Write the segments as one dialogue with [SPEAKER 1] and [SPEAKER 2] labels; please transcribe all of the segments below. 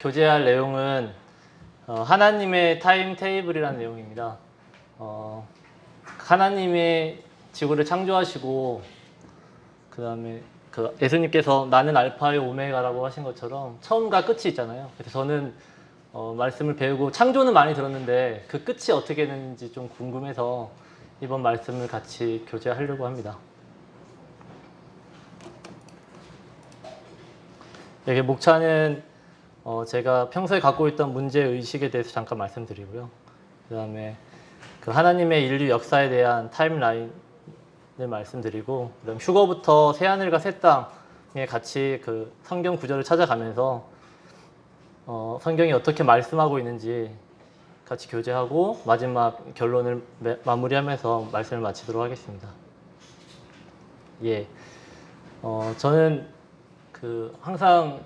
[SPEAKER 1] 교재할 내용은 하나님의 타임 테이블이라는 내용입니다. 하나님의 지구를 창조하시고 그 다음에 예수님께서 나는 알파요 오메가라고 하신 것처럼 처음과 끝이 있잖아요. 그래서 저는 말씀을 배우고 창조는 많이 들었는데 그 끝이 어떻게 되는지 좀 궁금해서 이번 말씀을 같이 교제하려고 합니다. 여기 목차는 제가 평소에 갖고 있던 문제의식에 대해서 잠깐 말씀드리고요. 그 다음에 하나님의 인류 역사에 대한 타임라인을 말씀드리고, 그다음 휴거부터 새하늘과 새 땅에 같이 성경 구절을 찾아가면서 성경이 어떻게 말씀하고 있는지 같이 교제하고 마지막 결론을 마무리하면서 말씀을 마치도록 하겠습니다. 예, 저는 항상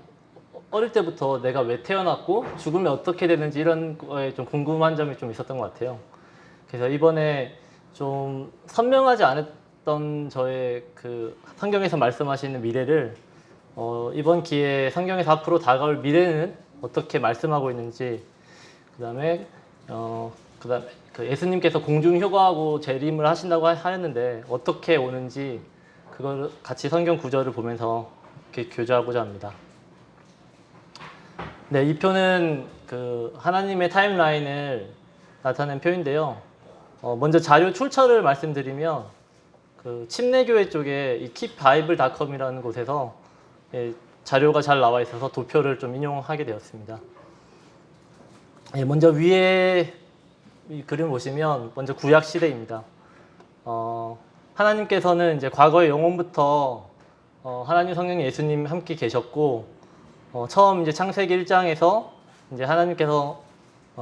[SPEAKER 1] 어릴 때부터 내가 왜 태어났고 죽으면 어떻게 되는지 이런 거에 좀 궁금한 점이 좀 있었던 것 같아요. 그래서 이번에 좀 선명하지 않았던 저의 성경에서 말씀하시는 미래를 이번 기회에 성경에서 앞으로 다가올 미래는 어떻게 말씀하고 있는지, 그다음에 예수님께서 공중 휴거하고 재림을 하신다고 하였는데 어떻게 오는지 그걸 같이 성경 구절을 보면서 이렇게 교제하고자 합니다. 네, 이 표는 하나님의 타임라인을 나타낸 표인데요. 먼저 자료 출처를 말씀드리면 침례교회 쪽에 이 keepbible.com이라는 곳에서 자료가 잘 나와 있어서 도표를 좀 인용하게 되었습니다. 먼저 위에 이 그림 보시면 먼저 구약 시대입니다. 하나님께서는 이제 과거의 영원부터 하나님, 성령, 예수님 함께 계셨고, 처음 이제 창세기 1장에서 이제 하나님께서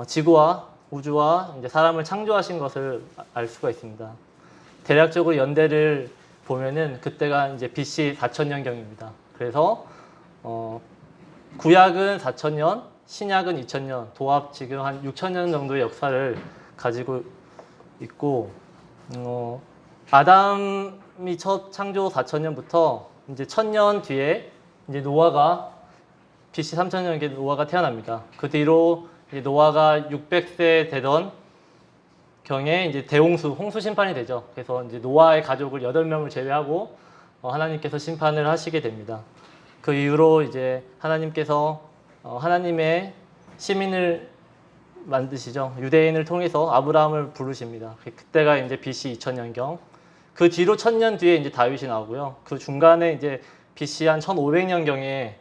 [SPEAKER 1] 지구와 우주와 이제 사람을 창조하신 것을 알 수가 있습니다. 대략적으로 연대를 보면은 그때가 이제 BC 4000년경입니다. 그래서 구약은 4000년, 신약은 2000년, 도합 지금 한 6000년 정도의 역사를 가지고 있고, 아담이 첫 창조 4000년부터 이제 1000년 뒤에 이제 노아가 BC 3000년경에 노아가 태어납니다. 그 뒤로 이제 노아가 600세 되던 경에 이제 대홍수, 홍수 심판이 되죠. 그래서 이제 노아의 가족을 8명을 제외하고 하나님께서 심판을 하시게 됩니다. 그 이후로 이제 하나님께서 하나님의 시민을 만드시죠. 유대인을 통해서 아브라함을 부르십니다. 그때가 이제 BC 2000년경. 그 뒤로 1000년 뒤에 이제 다윗이 나오고요. 그 중간에 이제 BC 한 1500년경에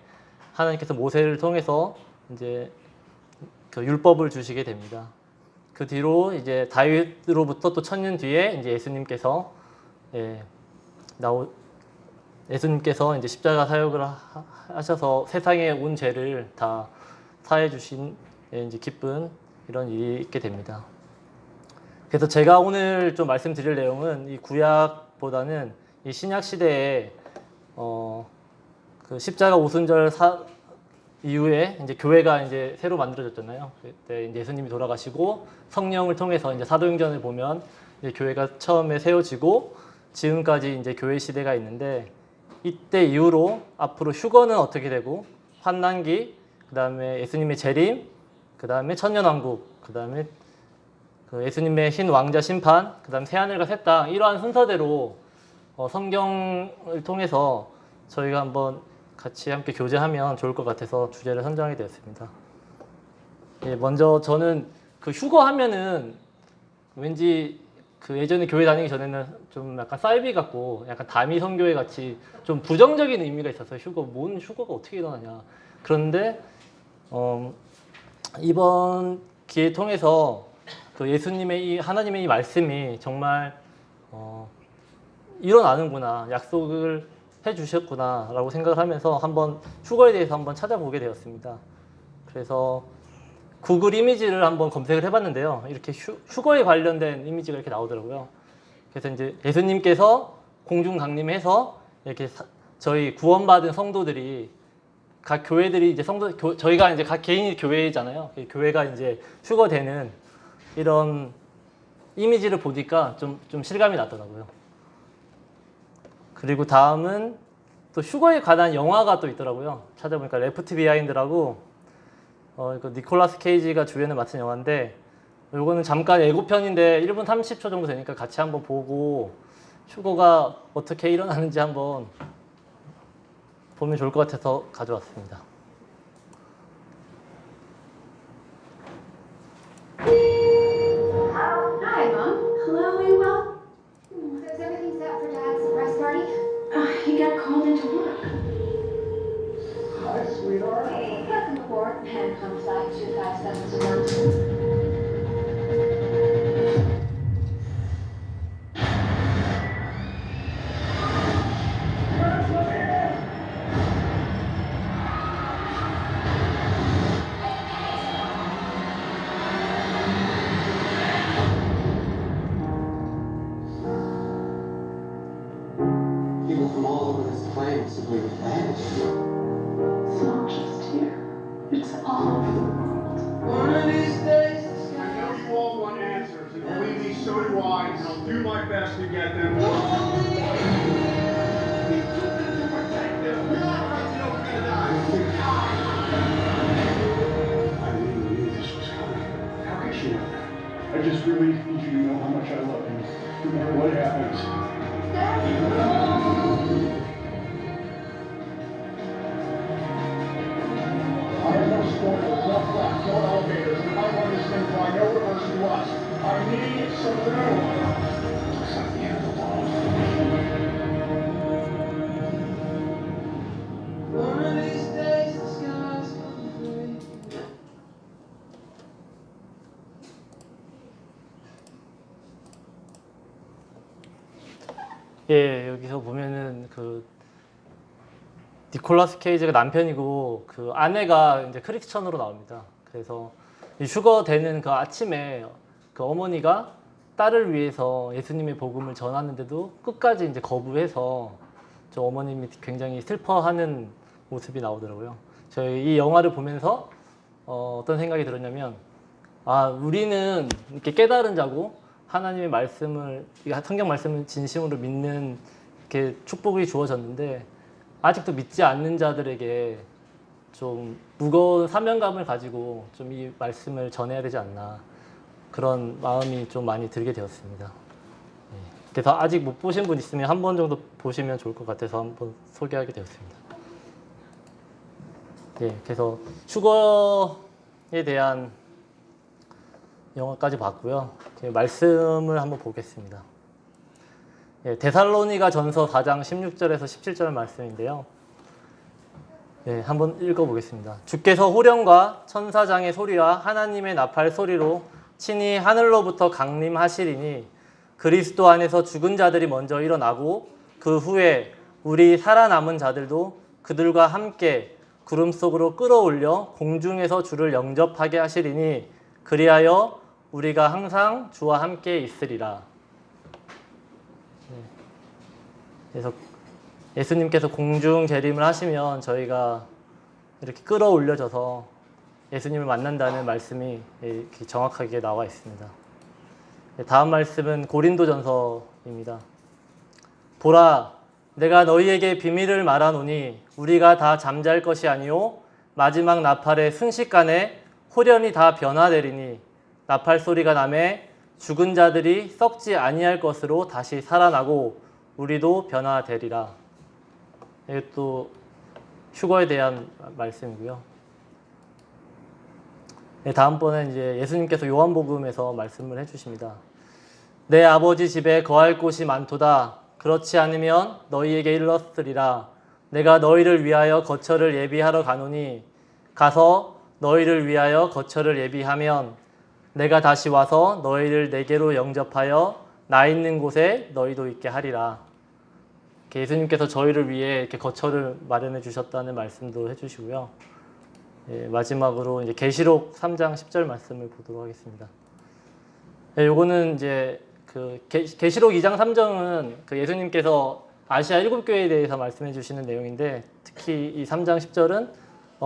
[SPEAKER 1] 하나님께서 모세를 통해서 이제 율법을 주시게 됩니다. 그 뒤로 이제 다윗으로부터 또 1000년 뒤에 이제 예수님께서 예수님께서 이제 십자가 사역을 하셔서 세상에 온 죄를 다 사해 주신 이제 기쁜 이런 일이 있게 됩니다. 그래서 제가 오늘 좀 말씀드릴 내용은 이 구약보다는 이 신약 시대에 십자가 오순절 이후에 이제 교회가 이제 새로 만들어졌잖아요. 그때 이제 예수님이 돌아가시고 성령을 통해서 이제 사도행전을 보면 이제 교회가 처음에 세워지고 지금까지 이제 교회 시대가 있는데, 이때 이후로 앞으로 휴거는 어떻게 되고 환난기, 그다음에 예수님의 재림, 그다음에 천년왕국, 그다음에 예수님의 흰 왕자 심판, 그다음 새하늘과 새 땅, 이러한 순서대로 성경을 통해서 저희가 한번 같이 함께 교제하면 좋을 것 같아서 주제를 선정하게 되었습니다. 먼저 저는 휴거하면은 왠지 예전에 교회 다니기 전에는 좀 약간 사이비 같고 약간 다미 선교회 같이 좀 부정적인 의미가 있었어요. 뭔 휴거가 어떻게 일어나냐. 그런데 이번 기회 통해서 예수님의 하나님의 이 말씀이 정말 일어나는구나, 약속을 해주셨구나 라고 생각을 하면서 한번 휴거에 대해서 한번 찾아보게 되었습니다. 그래서 구글 이미지를 한번 검색을 해봤는데요. 이렇게 휴거에 관련된 이미지가 이렇게 나오더라고요. 그래서 이제 예수님께서 공중 강림해서 이렇게 저희 구원받은 성도들이, 각 교회들이 이제 저희가 이제 각 개인이 교회잖아요. 교회가 이제 휴거되는 이런 이미지를 보니까 좀 실감이 나더라고요. 그리고 다음은 또 휴거에 관한 영화가 또 있더라고요. 찾아보니까 레프트 비하인드라고 이거 니콜라스 케이지가 주연을 맡은 영화인데 요거는 잠깐 예고편인데 1분 30초 정도 되니까 같이 한번 보고 휴거가 어떻게 일어나는지 한번 보면 좋을 것 같아서 가져왔습니다.
[SPEAKER 2] Hi, Mom. Hello, are you well? So is everything set for Dad's surprise party? He got called into work.
[SPEAKER 3] Hi, sweetheart.
[SPEAKER 2] Hey, welcome aboard Pancom Flight 257 Suburban.
[SPEAKER 3] People from all over this plane simply vanished.
[SPEAKER 2] It's not just here. It's all over the world.
[SPEAKER 3] One of these days,
[SPEAKER 4] I know you all want answers, and believe me, so do I, and I'll do my best to get them. We took them to protect them. We're not right to know we're gonna die.
[SPEAKER 5] I really knew this was coming. How could she know that? I just really need you to know how much I love you, no matter what happens.
[SPEAKER 4] I have no spoilers, no flaps, no elevators, and I run this thing so I know what works and what. I need some adrenaline.
[SPEAKER 5] Looks like the end of the world.
[SPEAKER 3] one of these days, the sky's gonna be free.
[SPEAKER 1] 예, 여기서 보면은 그 니콜라스 케이지가 남편이고 그 아내가 이제 크리스천으로 나옵니다. 그래서 이 휴거 되는 그 아침에 그 어머니가 딸을 위해서 예수님의 복음을 전하는데도 끝까지 이제 거부해서 저 어머님이 굉장히 슬퍼하는 모습이 나오더라고요. 저희 이 영화를 보면서 어떤 생각이 들었냐면, 우리는 이렇게 깨달은 자고 하나님의 말씀을, 성경 말씀을 진심으로 믿는 이렇게 축복이 주어졌는데 아직도 믿지 않는 자들에게 좀 무거운 사명감을 가지고 좀 이 말씀을 전해야 되지 않나, 그런 마음이 좀 많이 들게 되었습니다. 그래서 아직 못 보신 분 있으면 한 번 정도 보시면 좋을 것 같아서 한번 소개하게 되었습니다. 그래서 휴거에 대한 영화까지 봤고요. 말씀을 한번 보겠습니다. 데살로니가 전서 4장 16절에서 17절 말씀인데요. 한번 읽어보겠습니다. 주께서 호령과 천사장의 소리와 하나님의 나팔 소리로 친히 하늘로부터 강림하시리니 그리스도 안에서 죽은 자들이 먼저 일어나고 그 후에 우리 살아남은 자들도 그들과 함께 구름 속으로 끌어올려 공중에서 주를 영접하게 하시리니 그리하여 우리가 항상 주와 함께 있으리라. 그래서 예수님께서 공중 재림을 하시면 저희가 이렇게 끌어올려져서 예수님을 만난다는 말씀이 이렇게 정확하게 나와 있습니다. 다음 말씀은 고린도전서입니다. 보라, 내가 너희에게 비밀을 말하노니 우리가 다 잠잘 것이 아니요 마지막 나팔의 순식간에 호련히 다 변화되리니 나팔 소리가 나매 죽은 자들이 썩지 아니할 것으로 다시 살아나고 우리도 변화되리라. 이것도 휴거에 대한 말씀이고요. 다음번에 이제 예수님께서 요한복음에서 말씀을 해주십니다. 내 아버지 집에 거할 곳이 많도다. 그렇지 않으면 너희에게 일렀으리라. 내가 너희를 위하여 거처를 예비하러 가노니 가서 너희를 위하여 거처를 예비하면 내가 다시 와서 너희를 내게로 영접하여 나 있는 곳에 너희도 있게 하리라. 예수님께서 저희를 위해 이렇게 거처를 마련해 주셨다는 말씀도 해주시고요. 마지막으로 이제 계시록 3장 10절 말씀을 보도록 하겠습니다. 요거는 이제 그 계시록 2장 3장은 그 예수님께서 아시아 7교회에 대해서 말씀해 주시는 내용인데 특히 이 3장 10절은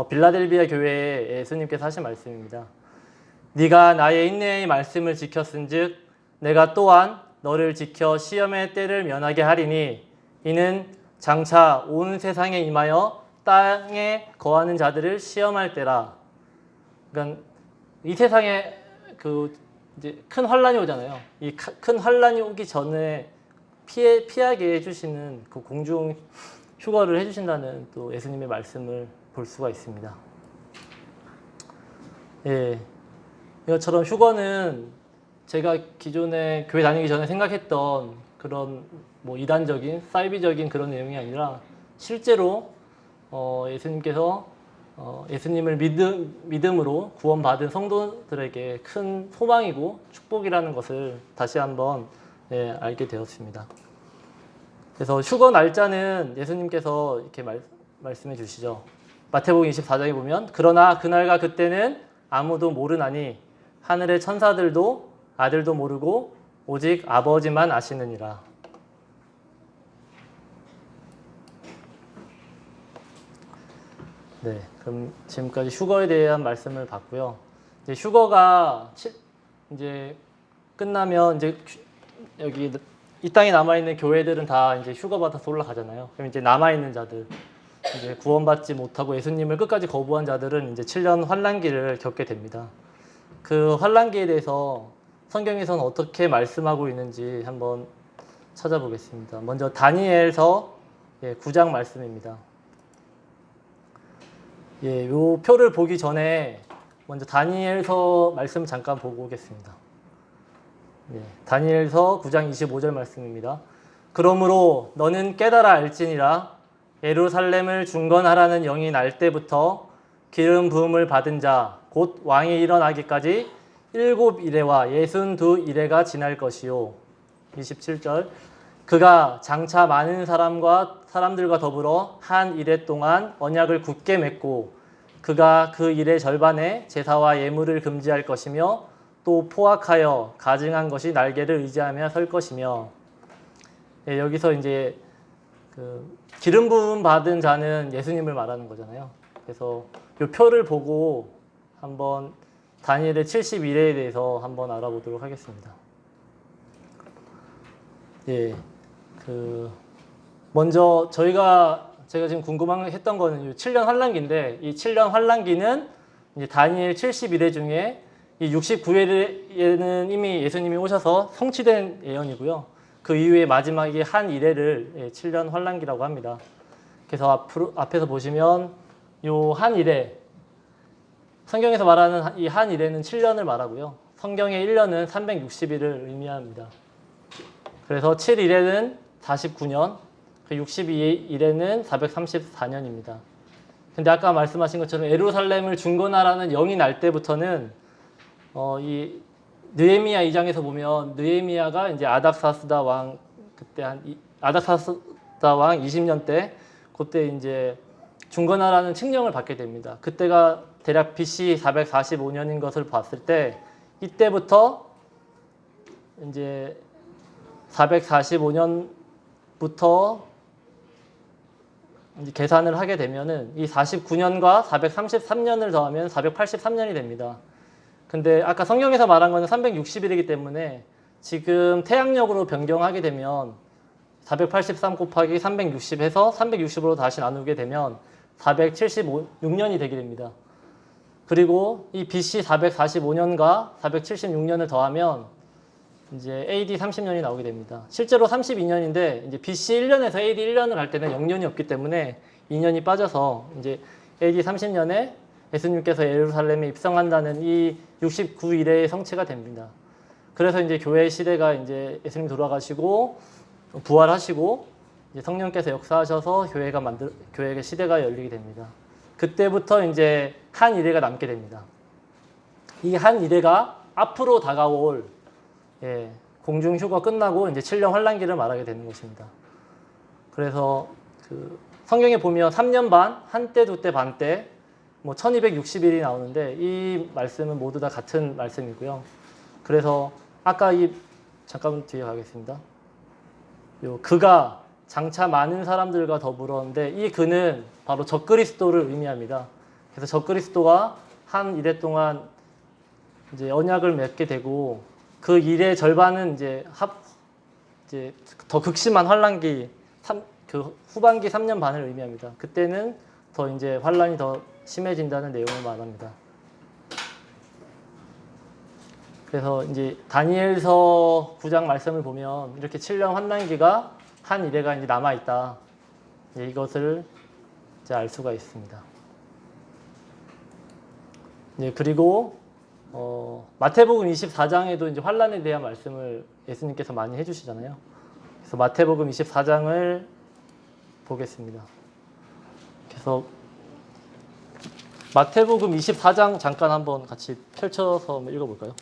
[SPEAKER 1] 빌라델비아 교회에 예수님께서 하신 말씀입니다. 네가 나의 인내의 말씀을 지켰은즉 내가 또한 너를 지켜 시험의 때를 면하게 하리니 이는 장차 온 세상에 임하여 땅에 거하는 자들을 시험할 때라. 그러니까 이 세상에 그 이제 큰 환란이 오잖아요. 이 큰 환란이 오기 전에 피하게 해주시는 그 공중 휴거를 해주신다는 또 예수님의 말씀을 볼 수가 있습니다. 예, 이것처럼 휴거는 제가 기존에 교회 다니기 전에 생각했던 그런 뭐 이단적인 사이비적인 그런 내용이 아니라 실제로 예수님께서 예수님을 믿음으로 구원받은 성도들에게 큰 소망이고 축복이라는 것을 다시 한번 알게 되었습니다. 그래서 휴거 날짜는 예수님께서 이렇게 말씀해 주시죠. 마태복음 24장에 보면 그러나 그날과 그때는 아무도 모르나니 하늘의 천사들도 아들도 모르고 오직 아버지만 아시느니라. 네, 그럼 지금까지 휴거에 대한 말씀을 봤고요. 이제 휴거가 이제 끝나면 이제 여기 이 땅에 남아 있는 교회들은 다 이제 휴거 받아서 올라가잖아요. 그럼 이제 남아 있는 자들, 이제 구원받지 못하고 예수님을 끝까지 거부한 자들은 이제 7년 환란기를 겪게 됩니다. 그 환란기에 대해서 성경에서는 어떻게 말씀하고 있는지 한번 찾아보겠습니다. 먼저 다니엘서 9장 말씀입니다. 요 표를 보기 전에 먼저 다니엘서 말씀 잠깐 보고 오겠습니다. 다니엘서 9장 25절 말씀입니다. 그러므로 너는 깨달아 알지니라 예루살렘을 중건하라는 영이 날 때부터 기름 부음을 받은 자 곧 왕이 일어나기까지 7이레와 62이레가 지날 것이요. 27절 그가 장차 많은 사람들과 더불어 한 이레 동안 언약을 굳게 맺고 그가 그 일의 절반에 제사와 예물을 금지할 것이며 또 포악하여 가증한 것이 날개를 의지하며 설 것이며. 여기서 이제 그 기름 부음 받은 자는 예수님을 말하는 거잖아요. 그래서 이 표를 보고 한번 다니엘의 71회에 대해서 한번 알아보도록 하겠습니다. 먼저 제가 지금 궁금했던 거는 7년 환란기인데 이 7년 환란기는 이제 다니엘 71회 중에 이 69회에는 이미 예수님이 오셔서 성취된 예언이고요. 그 이후에 마지막에 한 이래를 7년 환란기라고 합니다. 그래서 앞에서 보시면 요 한 이래, 성경에서 말하는 이 한 이래는 7년을 말하고요. 성경의 1년은 360일을 의미합니다. 그래서 7이래는 49년, 62이래는 434년입니다. 근데 아까 말씀하신 것처럼 예루살렘을 중건하라는 영이 날 때부터는 이 느헤미야 2장에서 보면 느헤미야가 이제 아닥사스다 왕 그때 아닥사스다 왕 20년 때 그때 이제 중건하라는 칙령을 받게 됩니다. 그때가 대략 BC 445년인 것을 봤을 때 이때부터 이제 445년부터 이제 계산을 하게 되면은 이 49년과 433년을 더하면 483년이 됩니다. 근데 아까 성경에서 말한 거는 360일이기 때문에 지금 태양력으로 변경하게 되면 483 곱하기 360 해서 360으로 다시 나누게 되면 476년이 되게 됩니다. 그리고 이 BC 445년과 476년을 더하면 이제 AD 30년이 나오게 됩니다. 실제로 32년인데 이제 BC 1년에서 AD 1년을 할 때는 0년이 없기 때문에 2년이 빠져서 이제 AD 30년에 예수님께서 예루살렘에 입성한다는 이 69일의 성취가 됩니다. 그래서 이제 교회 시대가 이제 예수님 돌아가시고 부활하시고 이제 성령께서 역사하셔서 교회의 시대가 열리게 됩니다. 그때부터 이제 한 이래가 남게 됩니다. 이 한 이래가 앞으로 다가올 공중 휴가 끝나고 이제 7년 환란기를 말하게 되는 것입니다. 그래서 그 성경에 보면 3년 반, 한때, 두때, 반때, 뭐 1260일이 나오는데 이 말씀은 모두 다 같은 말씀이고요. 그래서 아까 잠깐 뒤에 가겠습니다. 그가 장차 많은 사람들과 더불었는데 이 그는 바로 적그리스도를 의미합니다. 그래서 적그리스도가 한 이래 동안 이제 언약을 맺게 되고 그 일의 절반은 이제 더 극심한 환란기 그 후반기 3년 반을 의미합니다. 그때는 더 이제 환란이 더 심해진다는 내용을 말합니다. 그래서 이제 다니엘서 9장 말씀을 보면 이렇게 7년 환난기가 한 이래가 이제 남아 있다. 이것을 이제 알 수가 있습니다. 그리고 마태복음 24장에도 이제 환난에 대한 말씀을 예수님께서 많이 해주시잖아요. 그래서 마태복음 24장을 보겠습니다. 그래서 마태복음 24장 잠깐 한번 같이 펼쳐서 한번 읽어볼까요?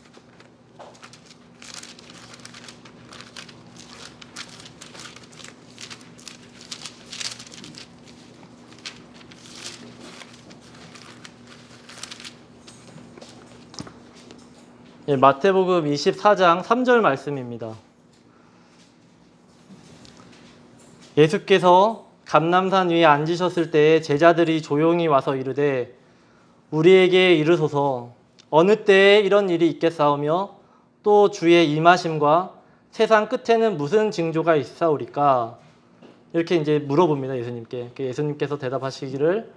[SPEAKER 1] 예, 마태복음 24장 3절 말씀입니다. 예수께서 감람산 위에 앉으셨을 때에 제자들이 조용히 와서 이르되 우리에게 이르소서 어느 때에 이런 일이 있겠사오며 또 주의 임하심과 세상 끝에는 무슨 징조가 있사오리까? 이렇게 이제 물어봅니다. 예수님께. 예수님께서 대답하시기를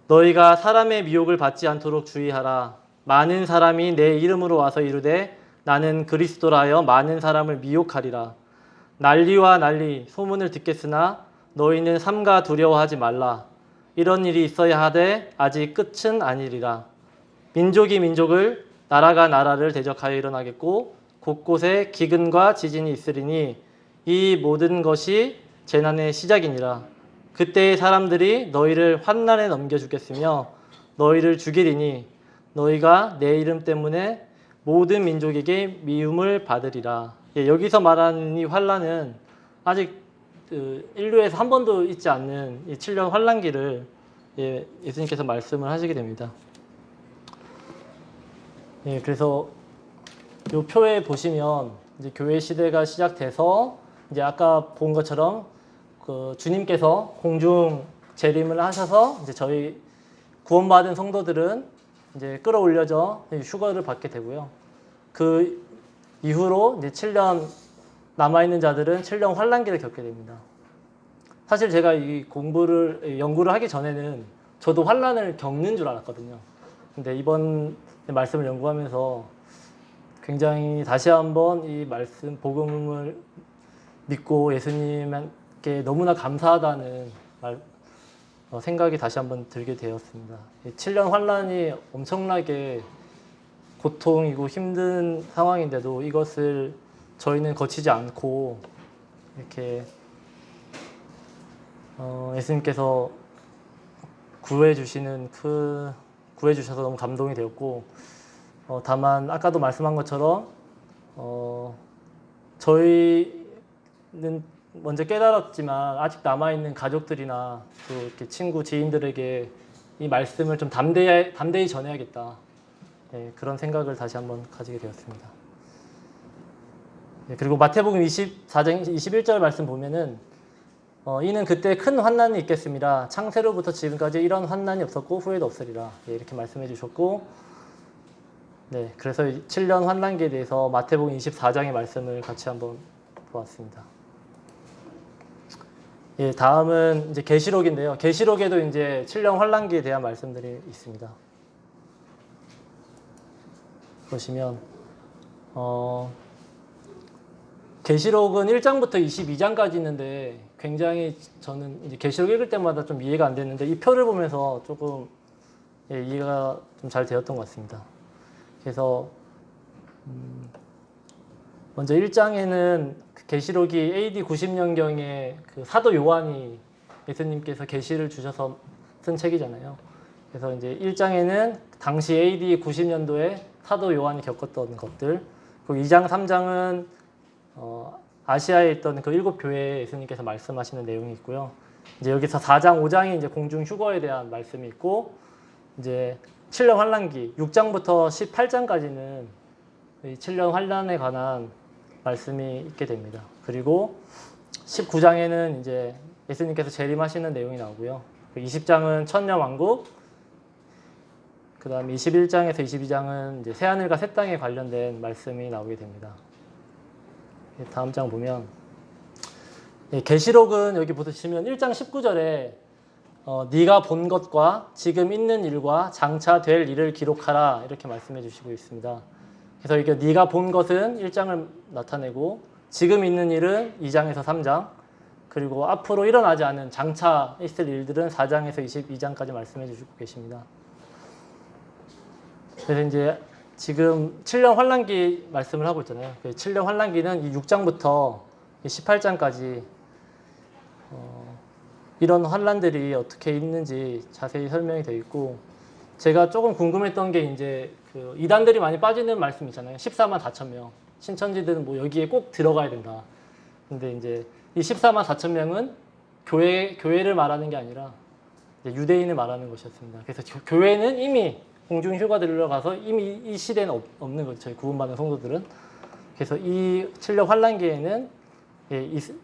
[SPEAKER 1] 너희가 사람의 미혹을 받지 않도록 주의하라. 많은 사람이 내 이름으로 와서 이르되 나는 그리스도라 하여 많은 사람을 미혹하리라. 난리와 난리 소문을 듣겠으나 너희는 삼가 두려워하지 말라. 이런 일이 있어야 하되 아직 끝은 아니리라. 민족이 민족을 나라가 나라를 대적하여 일어나겠고 곳곳에 기근과 지진이 있으리니 이 모든 것이 재난의 시작이니라. 그때의 사람들이 너희를 환난에 넘겨주겠으며 너희를 죽이리니 너희가 내 이름 때문에 모든 민족에게 미움을 받으리라. 예, 여기서 말하는 이 환난은 아직 인류에서 한 번도 있지 않는 이 7년 환난기를 예수님께서 말씀을 하시게 됩니다. 예, 그래서 이 표에 보시면 이제 교회 시대가 시작돼서 이제 아까 본 것처럼 그 주님께서 공중 재림을 하셔서 이제 저희 구원받은 성도들은 이제 끌어올려져 휴거를 받게 되고요. 그 이후로 이제 7년 남아있는 자들은 7년 환난기를 겪게 됩니다. 사실 제가 이 연구를 하기 전에는 저도 환난을 겪는 줄 알았거든요. 근데 이번 말씀을 연구하면서 굉장히 다시 한번 이 말씀, 복음을 믿고 예수님께 너무나 감사하다는 생각이 다시 한번 들게 되었습니다. 7년 환난이 엄청나게 고통이고 힘든 상황인데도 이것을 저희는 거치지 않고 이렇게 예수님께서 구해주셔서 너무 감동이 되었고 다만 아까도 말씀한 것처럼 저희는 먼저 깨달았지만 아직 남아있는 가족들이나 또 이렇게 친구, 지인들에게 이 말씀을 좀 담대히 전해야겠다. 네, 그런 생각을 다시 한번 가지게 되었습니다. 네, 그리고 마태복음 24장 21절 말씀 보면은 이는 그때 큰 환난이 있겠습니다. 창세로부터 지금까지 이런 환난이 없었고 후에도 없으리라. 네, 이렇게 말씀해 주셨고 네, 그래서 7년 환난기에 대해서 마태복음 24장의 말씀을 같이 한번 보았습니다. 예, 다음은 이제 계시록인데요. 계시록에도 이제 7년 환난기에 대한 말씀들이 있습니다. 보시면 계시록은 1장부터 22장까지 있는데 굉장히 저는 이제 계시록 읽을 때마다 좀 이해가 안 됐는데 이 표를 보면서 조금 이해가 좀 잘 되었던 것 같습니다. 그래서 먼저 1장에는 계시록이 AD 90년경에 그 사도 요한이 예수님께서 계시를 주셔서 쓴 책이잖아요. 그래서 이제 1장에는 당시 AD 90년도에 사도 요한이 겪었던 것들, 그리고 2장, 3장은 아시아에 있던 그 7교회에 예수님께서 말씀하시는 내용이 있고요. 이제 여기서 4장, 5장이 이제 공중 휴거에 대한 말씀이 있고, 이제 7년 환난기 6장부터 18장까지는 이 7년 환난에 관한 말씀이 있게 됩니다. 그리고 19장에는 이제 예수님께서 재림하시는 내용이 나오고요. 20장은 천년 왕국, 그 다음에 21장에서 22장은 이제 새하늘과 새 땅에 관련된 말씀이 나오게 됩니다. 다음 장 보면 계시록은 여기 보시면 1장 19절에 네가 본 것과 지금 있는 일과 장차 될 일을 기록하라 이렇게 말씀해 주시고 있습니다. 그래서 이게 네가 본 것은 1장을 나타내고 지금 있는 일은 2장에서 3장, 그리고 앞으로 일어나지 않은 장차 있을 일들은 4장에서 22장까지 말씀해 주시고 계십니다. 그래서 이제 지금 7년 환란기 말씀을 하고 있잖아요. 7년 환란기는 이 6장부터 18장까지 이런 환란들이 어떻게 있는지 자세히 설명이 되어 있고, 제가 조금 궁금했던 게 이제 그 이단들이 많이 빠지는 말씀 있잖아요. 14만 4천 명. 신천지들은 뭐 여기에 꼭 들어가야 된다. 근데 이제 이 14만 4천 명은 교회를 말하는 게 아니라 유대인을 말하는 것이었습니다. 그래서 교회는 이미 공중 휴가 들어가서 이미 이 시대는 없는 거죠. 저희 구원받은 성도들은. 그래서 이 7년 환란기에는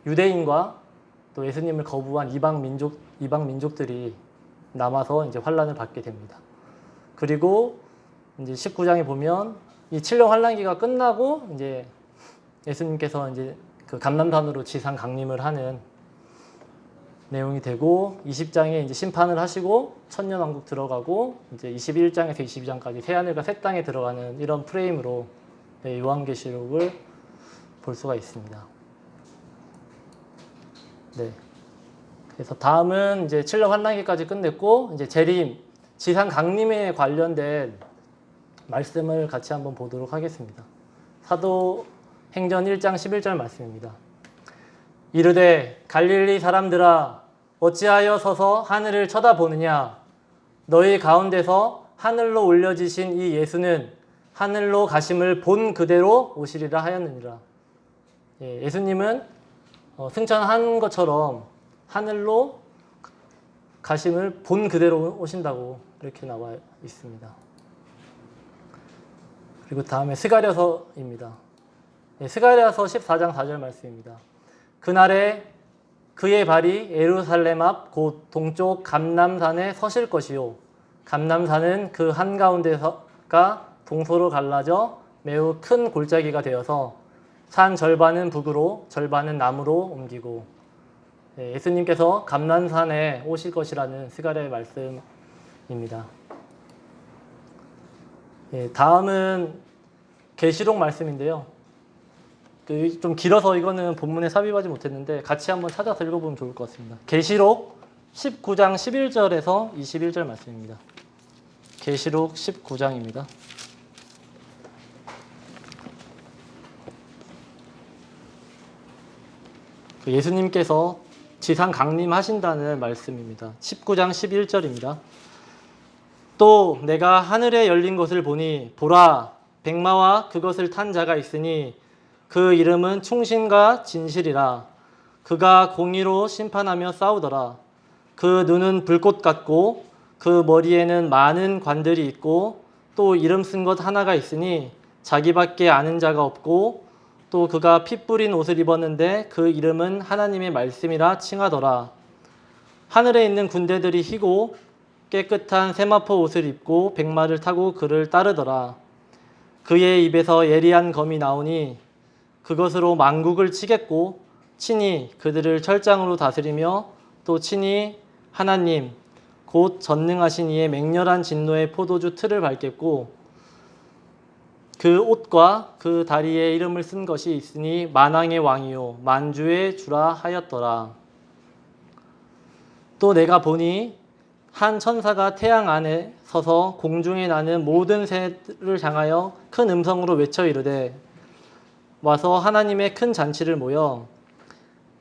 [SPEAKER 1] 유대인과 또 예수님을 거부한 이방 민족들이 남아서 이제 환란을 받게 됩니다. 그리고 이제 19장에 보면 이 7년 환란기가 끝나고 이제 예수님께서 이제 그 감람산으로 지상 강림을 하는 내용이 되고, 20장에 이제 심판을 하시고 천년 왕국 들어가고, 이제 21장에서 22장까지 새하늘과 새 땅에 들어가는 이런 프레임으로 요한계시록을 볼 수가 있습니다. 네. 그래서 다음은 이제 7년 환란기까지 끝냈고, 이제 재림, 지상 강림에 관련된 말씀을 같이 한번 보도록 하겠습니다. 사도행전 1장 11절 말씀입니다. 이르되 갈릴리 사람들아 어찌하여 서서 하늘을 쳐다보느냐, 너희 가운데서 하늘로 올려지신 이 예수는 하늘로 가심을 본 그대로 오시리라 하였느니라. 예수님은 승천한 것처럼 하늘로 가심을 본 그대로 오신다고 이렇게 나와 있습니다. 그리고 다음에 스가랴서입니다. 스가랴서 14장 4절 말씀입니다. 그날에 그의 발이 예루살렘 앞 곧 동쪽 감람산에 서실 것이요, 감람산은 그 한가운데가 동서로 갈라져 매우 큰 골짜기가 되어서 산 절반은 북으로 절반은 남으로 옮기고, 예수님께서 감람산에 오실 것이라는 스가랴의 말씀입니다. 다음은 계시록 말씀인데요. 좀 길어서 이거는 본문에 삽입하지 못했는데 같이 한번 찾아서 읽어보면 좋을 것 같습니다. 계시록 19장 11절에서 21절 말씀입니다. 계시록 19장입니다. 예수님께서 지상 강림하신다는 말씀입니다. 19장 11절입니다. 또 내가 하늘에 열린 것을 보니 보라, 백마와 그것을 탄 자가 있으니 그 이름은 충신과 진실이라. 그가 공의로 심판하며 싸우더라. 그 눈은 불꽃 같고 그 머리에는 많은 관들이 있고 또 이름 쓴 것 하나가 있으니 자기밖에 아는 자가 없고, 또 그가 피 뿌린 옷을 입었는데 그 이름은 하나님의 말씀이라 칭하더라. 하늘에 있는 군대들이 희고 깨끗한 세마포 옷을 입고 백마를 타고 그를 따르더라. 그의 입에서 예리한 검이 나오니 그것으로 만국을 치겠고 친히 그들을 철장으로 다스리며 또 친히 하나님 곧 전능하신 이의 맹렬한 진노의 포도주 틀을 밟겠고, 그 옷과 그 다리에 이름을 쓴 것이 있으니 만왕의 왕이요 만주의 주라 하였더라. 또 내가 보니 한 천사가 태양 안에 서서 공중에 나는 모든 새를 향하여 큰 음성으로 외쳐 이르되, 와서 하나님의 큰 잔치를 모여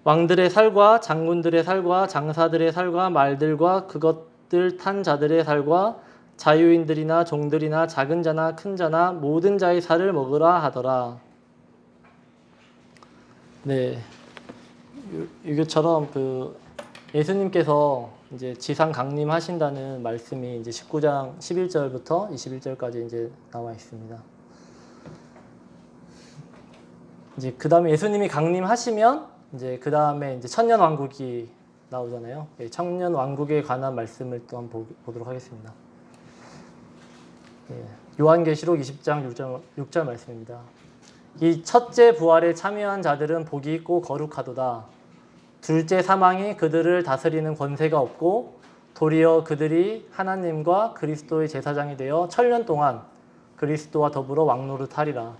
[SPEAKER 1] 왕들의 살과 장군들의 살과 장사들의 살과 말들과 그것들 탄 자들의 살과 자유인들이나 종들이나 작은 자나 큰 자나 모든 자의 살을 먹으라 하더라. 네, 이것처럼 예수님께서 이제 지상 강림하신다는 말씀이 이제 19장 11절부터 21절까지 이제 나와 있습니다. 이제 그 다음에 예수님이 강림하시면 이제 그 다음에 이제 천년 왕국이 나오잖아요. 천년 왕국에 관한 말씀을 또 한번 보도록 하겠습니다. 요한계시록 20장 6절 말씀입니다. 이 첫째 부활에 참여한 자들은 복이 있고 거룩하도다. 둘째 사망이 그들을 다스리는 권세가 없고 도리어 그들이 하나님과 그리스도의 제사장이 되어 천년 동안 그리스도와 더불어 왕노릇하리라.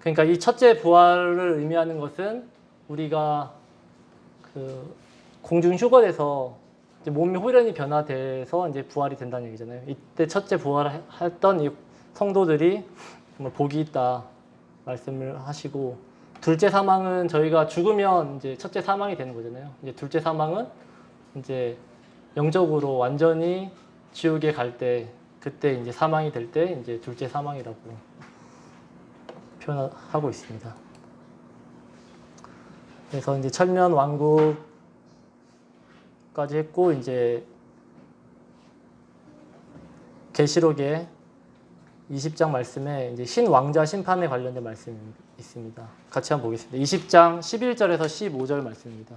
[SPEAKER 1] 그러니까 이 첫째 부활을 의미하는 것은 우리가 그 공중 휴거돼서 이제 몸이 후련히 변화돼서 이제 부활이 된다는 얘기잖아요. 이때 첫째 부활했던 이 성도들이 정말 복이 있다 말씀을 하시고, 둘째 사망은 저희가 죽으면 이제 첫째 사망이 되는 거잖아요. 이제 둘째 사망은 이제 영적으로 완전히 지옥에 갈 때, 그때 이제 사망이 될 때 이제 둘째 사망이라고 표현하고 있습니다. 그래서 이제 천년 왕국까지 했고, 이제 계시록의 20장 말씀에 이제 신왕자 심판에 관련된 말씀이 있습니다. 같이 한번 보겠습니다. 20장 11절에서 15절 말씀입니다.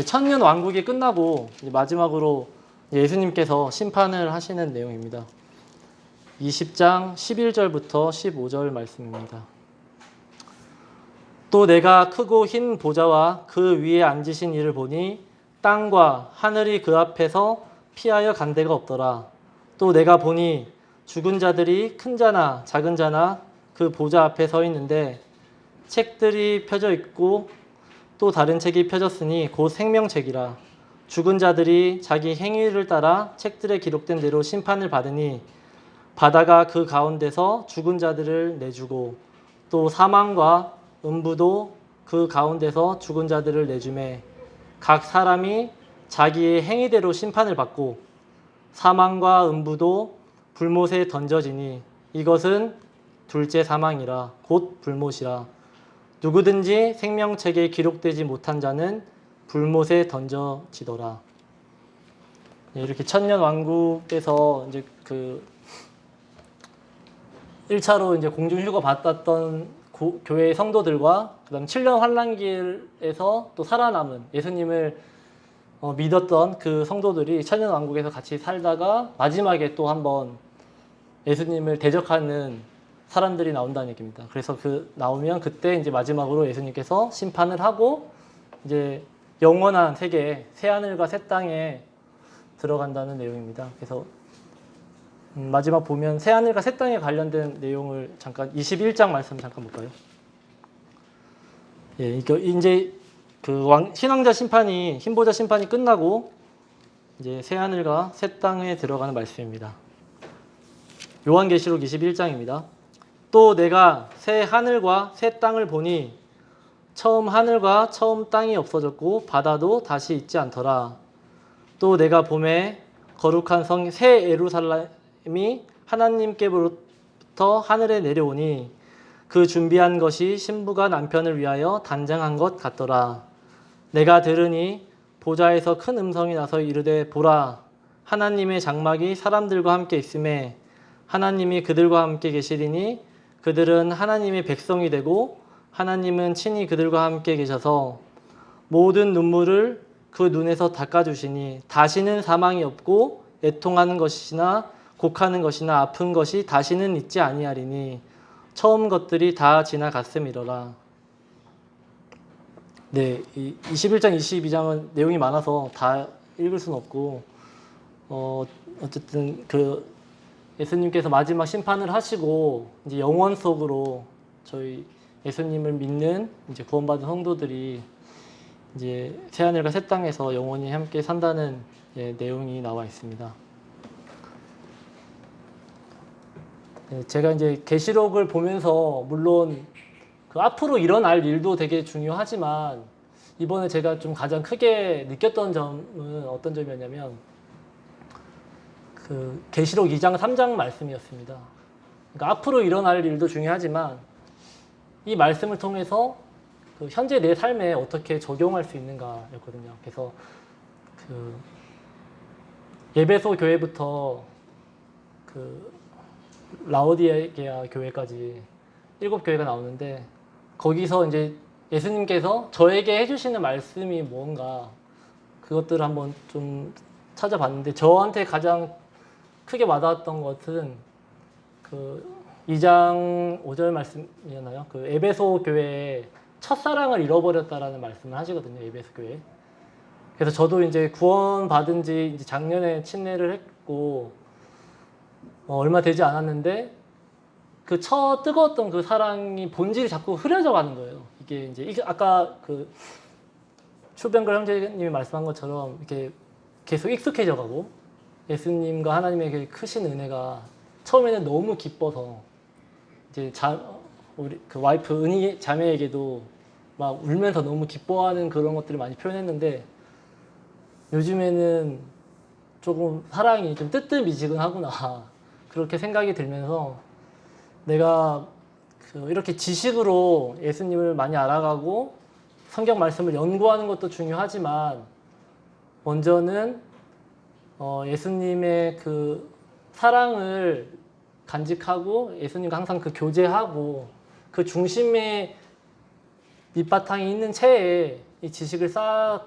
[SPEAKER 1] 천년 왕국이 끝나고 이제 마지막으로 예수님께서 심판을 하시는 내용입니다. 20장 11절부터 15절 말씀입니다. 또 내가 크고 흰 보좌와 그 위에 앉으신 이를 보니 땅과 하늘이 그 앞에서 피하여 간 데가 없더라. 또 내가 보니 죽은 자들이 큰 자나 작은 자나 그 보좌 앞에 서 있는데 책들이 펴져 있고 또 다른 책이 펴졌으니 곧 생명책이라. 죽은 자들이 자기 행위를 따라 책들에 기록된 대로 심판을 받으니 바다가 그 가운데서 죽은 자들을 내주고 또 사망과 음부도 그 가운데서 죽은 자들을 내주매 각 사람이 자기의 행위대로 심판을 받고 사망과 음부도 불못에 던져지니 이것은 둘째 사망이라 곧 불못이라. 누구든지 생명책에 기록되지 못한 자는 불못에 던져지더라. 이렇게 천년 왕국에서 이제 그 1차로 이제 공중 휴거 받았던 교회의 성도들과 그다음 7년 환란기에서 또 살아남은 예수님을 믿었던 그 성도들이 천년 왕국에서 같이 살다가 마지막에 또 한번 예수님을 대적하는 사람들이 나온다는 얘기입니다. 그래서 그 나오면 그때 이제 마지막으로 예수님께서 심판을 하고 이제 영원한 세계, 새 하늘과 새 땅에 들어간다는 내용입니다. 그래서 마지막 보면 새 하늘과 새 땅에 관련된 내용을 잠깐 21장 말씀 잠깐 볼까요? 예, 이거 이제 그 신왕자 심판이 흰보좌 심판이 끝나고 이제 새 하늘과 새 땅에 들어가는 말씀입니다. 요한계시록 21장입니다. 또 내가 새 하늘과 새 땅을 보니 처음 하늘과 처음 땅이 없어졌고 바다도 다시 있지 않더라. 또 내가 봄에 거룩한 성 새 예루살렘이 하나님께로부터 하늘에 내려오니 그 준비한 것이 신부가 남편을 위하여 단장한 것 같더라. 내가 들으니 보좌에서 큰 음성이 나서 이르되 보라, 하나님의 장막이 사람들과 함께 있음에 하나님이 그들과 함께 계시리니 그들은 하나님의 백성이 되고 하나님은 친히 그들과 함께 계셔서 모든 눈물을 그 눈에서 닦아주시니 다시는 사망이 없고 애통하는 것이나 곡하는 것이나 아픈 것이 다시는 있지 아니하리니 처음 것들이 다 지나갔음이로라. 네, 이 21장, 22장은 내용이 많아서 다 읽을 수는 없고 어쨌든 그 예수님께서 마지막 심판을 하시고 이제 영원 속으로 저희 예수님을 믿는 이제 구원받은 성도들이 이제 새 하늘과 새 땅에서 영원히 함께 산다는 내용이 나와 있습니다. 네, 제가 이제 계시록을 보면서 물론 그 앞으로 일어날 일도 되게 중요하지만 이번에 제가 좀 가장 크게 느꼈던 점은 어떤 점이었냐면 그 계시록 2장 3장 말씀이었습니다. 그러니까 앞으로 일어날 일도 중요하지만 이 말씀을 통해서 그 현재 내 삶에 어떻게 적용할 수 있는가였거든요. 그래서 그 에베소 교회부터 그 라오디게아 교회까지 7교회가 나오는데 거기서 이제 예수님께서 저에게 해주시는 말씀이 뭔가 그것들을 한번 좀 찾아봤는데 저한테 가장 크게 와닿았던 것은 그 2장 5절 말씀이었나요? 그 에베소 교회의 첫사랑을 잃어버렸다라는 말씀을 하시거든요. 에베소 교회. 그래서 저도 이제 구원받은 지 이제 작년에 침례를 했고 얼마 되지 않았는데 그 뜨거웠던 그 사랑이 본질이 자꾸 흐려져 가는 거예요. 이게 아까 그 추병걸 형제님이 말씀한 것처럼 이렇게 계속 익숙해져 가고 예수님과 하나님의 그 크신 은혜가 처음에는 너무 기뻐서 이제 우리 그 와이프 은희 자매에게도 막 울면서 너무 기뻐하는 그런 것들을 많이 표현했는데 요즘에는 조금 사랑이 좀 뜨뜻미지근하구나 그렇게 생각이 들면서 내가 이렇게 지식으로 예수님을 많이 알아가고 성경 말씀을 연구하는 것도 중요하지만 먼저는 예수님의 그 사랑을 간직하고 예수님과 항상 그 교제하고 그 중심에 밑바탕이 있는 채에 이 지식을 쌓아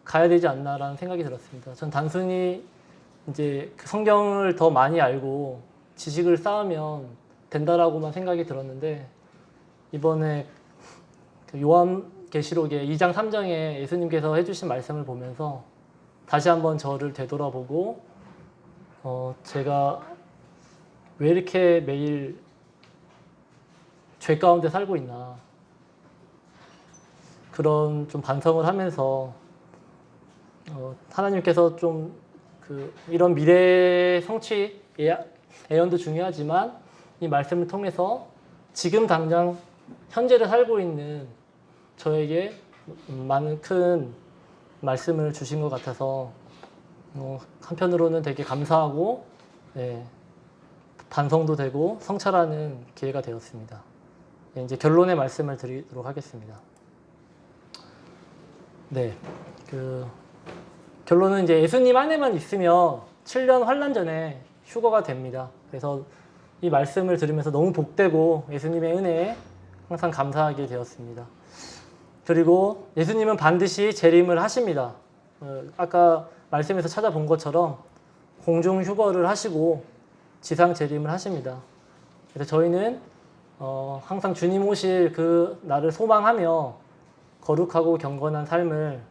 [SPEAKER 1] 가야 되지 않나라는 생각이 들었습니다. 전 단순히 이제 그 성경을 더 많이 알고 지식을 쌓으면 된다라고만 생각이 들었는데 이번에 그 요한계시록의 2장 3장에 예수님께서 해주신 말씀을 보면서 다시 한번 저를 되돌아보고 제가 왜 이렇게 매일 죄 가운데 살고 있나 그런 좀 반성을 하면서 하나님께서 좀 이런 미래 성취 예언도 중요하지만 이 말씀을 통해서 지금 당장 현재를 살고 있는 저에게 많은 큰 말씀을 주신 것 같아서 한편으로는 되게 감사하고 반성도 되고 성찰하는 기회가 되었습니다. 이제 결론의 말씀을 드리도록 하겠습니다. 네, 결론은 이제 예수님 안에만 있으면 7년 환란 전에 휴거가 됩니다. 그래서 이 말씀을 들으면서 너무 복되고 예수님의 은혜에 항상 감사하게 되었습니다. 그리고 예수님은 반드시 재림을 하십니다. 아까 말씀에서 찾아본 것처럼 공중 휴거를 하시고 지상 재림을 하십니다. 그래서 저희는 항상 주님 오실 그 날을 소망하며 거룩하고 경건한 삶을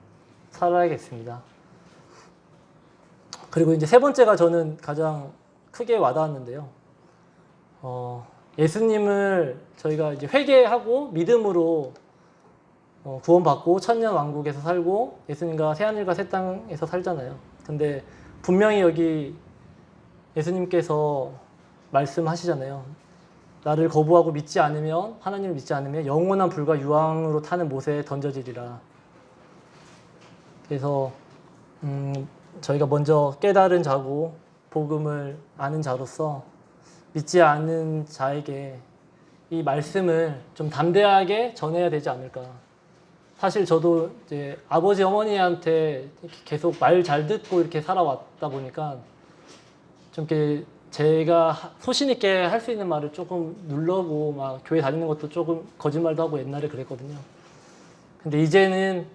[SPEAKER 1] 살아야겠습니다. 그리고 이제 세 번째가 저는 가장 크게 와닿았는데요. 예수님을 저희가 이제 회개하고 믿음으로 구원받고 천년 왕국에서 살고 예수님과 새하늘과 새 땅에서 살잖아요. 근데 분명히 여기 예수님께서 말씀하시잖아요. 나를 거부하고 믿지 않으면 하나님을 믿지 않으면 영원한 불과 유황으로 타는 못에 던져지리라. 그래서 저희가 먼저 깨달은 자고 복음을 아는 자로서 믿지 않는 자에게 이 말씀을 좀 담대하게 전해야 되지 않을까. 사실 저도 이제 아버지 어머니한테 계속 말 잘 듣고 이렇게 살아왔다 보니까 좀 이렇게 제가 소신 있게 할 수 있는 말을 조금 누르고 막 교회 다니는 것도 조금 거짓말도 하고 옛날에 그랬거든요. 근데 이제는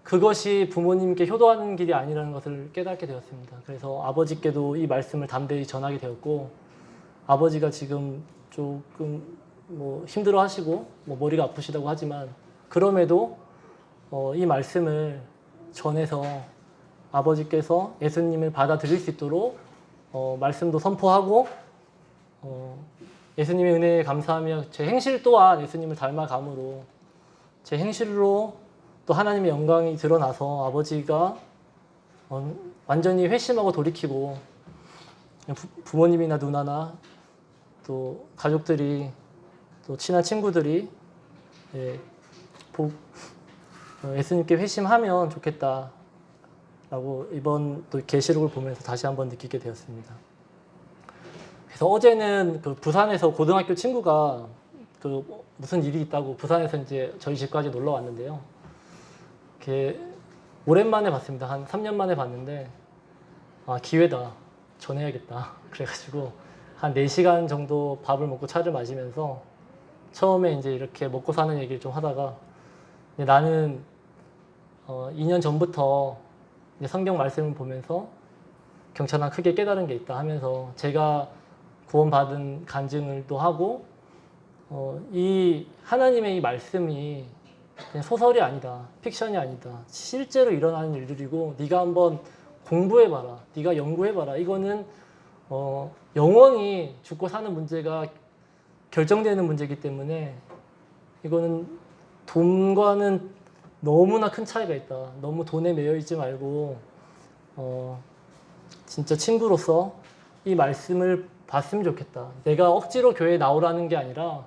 [SPEAKER 1] 그것이 부모님께 효도하는 길이 아니라는 것을 깨닫게 되었습니다. 그래서 아버지께도 이 말씀을 담대히 전하게 되었고 아버지가 지금 조금 힘들어 하시고 머리가 아프시다고 하지만 그럼에도 이 말씀을 전해서 아버지께서 예수님을 받아들일 수 있도록 말씀도 선포하고 예수님의 은혜에 감사하며 제 행실 또한 예수님을 닮아감으로 제 행실로 또 하나님의 영광이 드러나서 아버지가 완전히 회심하고 돌이키고 부모님이나 누나나 또 가족들이 또 친한 친구들이 예수님께 회심하면 좋겠다라고 이번 또 계시록을 보면서 다시 한번 느끼게 되었습니다. 그래서 어제는 그 부산에서 고등학교 친구가 무슨 일이 있다고 부산에서 이제 저희 집까지 놀러 왔는데요. 이렇게 오랜만에 봤습니다. 한 3년 만에 봤는데 기회다. 전해야겠다. 그래가지고 한 4시간 정도 밥을 먹고 차를 마시면서 처음에 이제 이렇게 먹고 사는 얘기를 좀 하다가 나는 2년 전부터 이제 성경 말씀을 보면서 경찰아 크게 깨달은 게 있다 하면서 제가 구원받은 간증을 또 하고 이 하나님의 이 말씀이 그냥 소설이 아니다. 픽션이 아니다. 실제로 일어나는 일들이고 네가 한번 공부해봐라. 네가 연구해봐라. 이거는 영원히 죽고 사는 문제가 결정되는 문제이기 때문에 이거는 돈과는 너무나 큰 차이가 있다. 너무 돈에 매여 있지 말고 진짜 친구로서 이 말씀을 봤으면 좋겠다. 내가 억지로 교회에 나오라는 게 아니라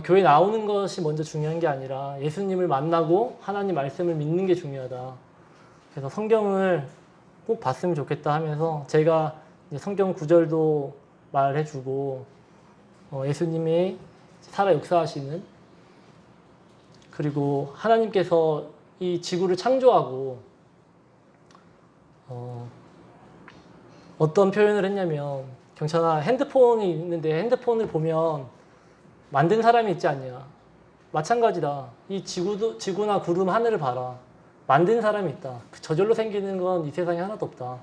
[SPEAKER 1] 교회 나오는 것이 먼저 중요한 게 아니라 예수님을 만나고 하나님 말씀을 믿는 게 중요하다. 그래서 성경을 꼭 봤으면 좋겠다 하면서 제가 이제 성경 구절도 말해주고 예수님이 살아 역사하시는 그리고 하나님께서 이 지구를 창조하고 어떤 표현을 했냐면 경찬아 핸드폰이 있는데 핸드폰을 보면 만든 사람이 있지 않냐. 마찬가지다. 이 지구나 구름 하늘을 봐라. 만든 사람이 있다. 저절로 생기는 건 이 세상에 하나도 없다.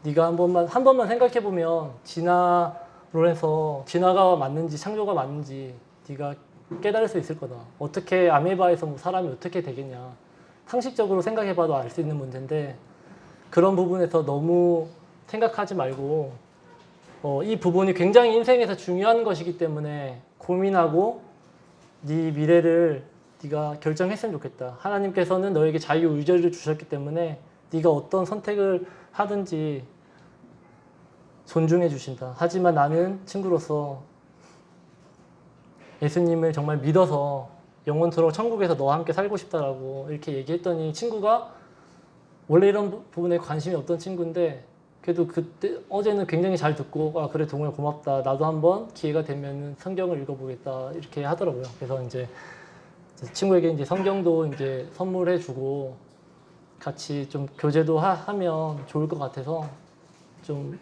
[SPEAKER 1] 네가 한 번만 생각해 보면 진화로 해서 진화가 맞는지 창조가 맞는지 네가 깨달을 수 있을 거다. 어떻게 아메바에서 뭐 사람이 어떻게 되겠냐. 상식적으로 생각해봐도 알 수 있는 문제인데 그런 부분에서 너무 생각하지 말고 이 부분이 굉장히 인생에서 중요한 것이기 때문에 고민하고 네 미래를 네가 결정했으면 좋겠다. 하나님께서는 너에게 자유의지를 주셨기 때문에 네가 어떤 선택을 하든지 존중해 주신다. 하지만 나는 친구로서 예수님을 정말 믿어서 영원토록 천국에서 너와 함께 살고 싶다라고 이렇게 얘기했더니 친구가 원래 이런 부분에 관심이 없던 친구인데 그래도 그때 어제는 굉장히 잘 듣고 아 그래 동호야 고맙다. 나도 한번 기회가 되면 성경을 읽어보겠다 이렇게 하더라고요. 그래서 이제 친구에게 이제 성경도 이제 선물해주고 같이 좀 교제도 하면 좋을 것 같아서 좀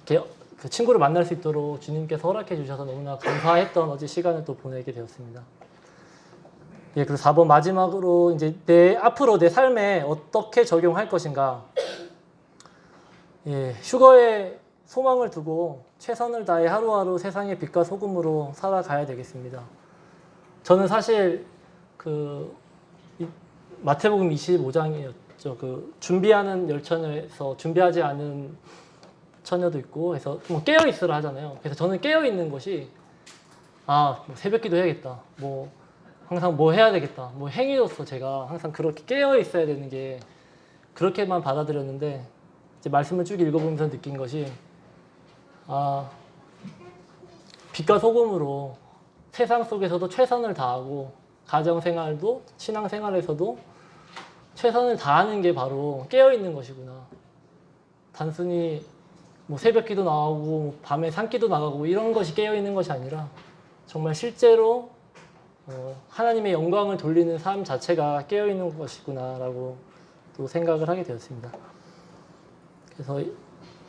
[SPEAKER 1] 이렇게 그 친구를 만날 수 있도록 주님께서 허락해 주셔서 너무나 감사했던 어제 시간을 또 보내게 되었습니다. 예, 그리고 4번 마지막으로 이제 앞으로 내 삶에 어떻게 적용할 것인가. 예, 휴거에 소망을 두고 최선을 다해 하루하루 세상의 빛과 소금으로 살아가야 되겠습니다. 저는 사실 마태복음 25장이었죠. 그 준비하는 열처녀에서 준비하지 않은 처녀도 있고 해서 뭐 깨어 있으라 하잖아요. 그래서 저는 깨어 있는 것이 뭐 새벽기도 해야겠다. 뭐 항상 뭐 해야 되겠다. 뭐 행위로서 제가 항상 그렇게 깨어 있어야 되는 게 그렇게만 받아들였는데 이제 말씀을 쭉 읽어보면서 느낀 것이 빛과 소금으로 세상 속에서도 최선을 다하고 가정생활도 신앙생활에서도 최선을 다하는 게 바로 깨어있는 것이구나. 단순히 뭐 새벽기도 나가고 밤에 산기도 나가고 이런 것이 깨어있는 것이 아니라 정말 실제로 하나님의 영광을 돌리는 삶 자체가 깨어있는 것이구나 라고 또 생각을 하게 되었습니다. 그래서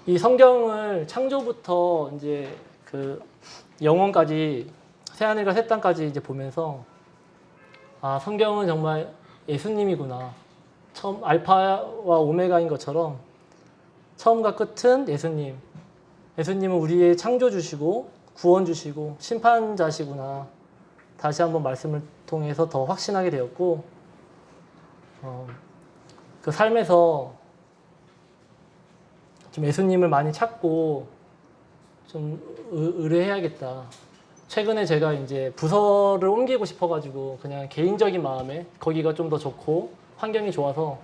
[SPEAKER 1] 이 성경을 창조부터 이제 그 영원까지 새하늘과 새 땅까지 이제 보면서 성경은 정말 예수님이구나. 처음 알파와 오메가인 것처럼 처음과 끝은 예수님. 예수님은 우리의 창조주시고 구원주시고 심판자시구나. 다시 한번 말씀을 통해서 더 확신하게 되었고 그 삶에서 좀 예수님을 많이 찾고 좀 의뢰해야겠다. 최근에 제가 이제 부서를 옮기고 싶어가지고 그냥 개인적인 마음에 거기가 좀 더 좋고 환경이 좋아서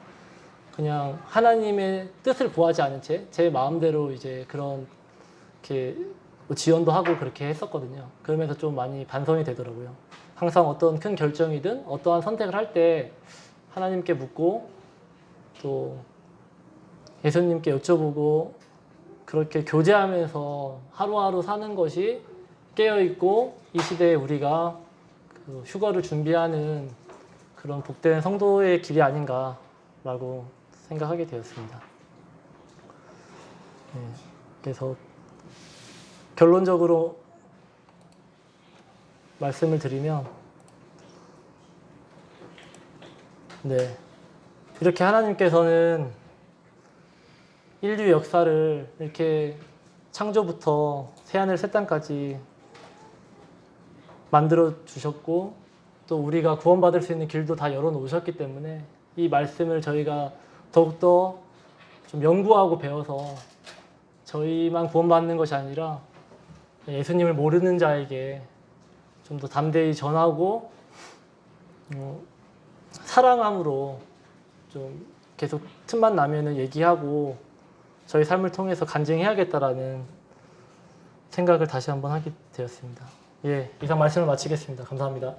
[SPEAKER 1] 그냥 하나님의 뜻을 구하지 않은 채 제 마음대로 이제 그런 이렇게 지원도 하고 그렇게 했었거든요. 그러면서 좀 많이 반성이 되더라고요. 항상 어떤 큰 결정이든 어떠한 선택을 할 때 하나님께 묻고 또 예수님께 여쭤보고 그렇게 교제하면서 하루하루 사는 것이 깨어있고 이 시대에 우리가 그 휴거를 준비하는 그런 복된 성도의 길이 아닌가라고 생각하게 되었습니다. 네, 그래서 결론적으로 말씀을 드리면 이렇게 하나님께서는 인류 역사를 이렇게 창조부터 새하늘 새 땅까지 만들어 주셨고 또 우리가 구원받을 수 있는 길도 다 열어 놓으셨기 때문에 이 말씀을 저희가 더욱더 좀 연구하고 배워서 저희만 구원받는 것이 아니라 예수님을 모르는 자에게 좀 더 담대히 전하고 사랑함으로 좀 계속 틈만 나면은 얘기하고 저희 삶을 통해서 간증해야겠다라는 생각을 다시 한번 하게 되었습니다. 예, 이상 말씀을 마치겠습니다. 감사합니다.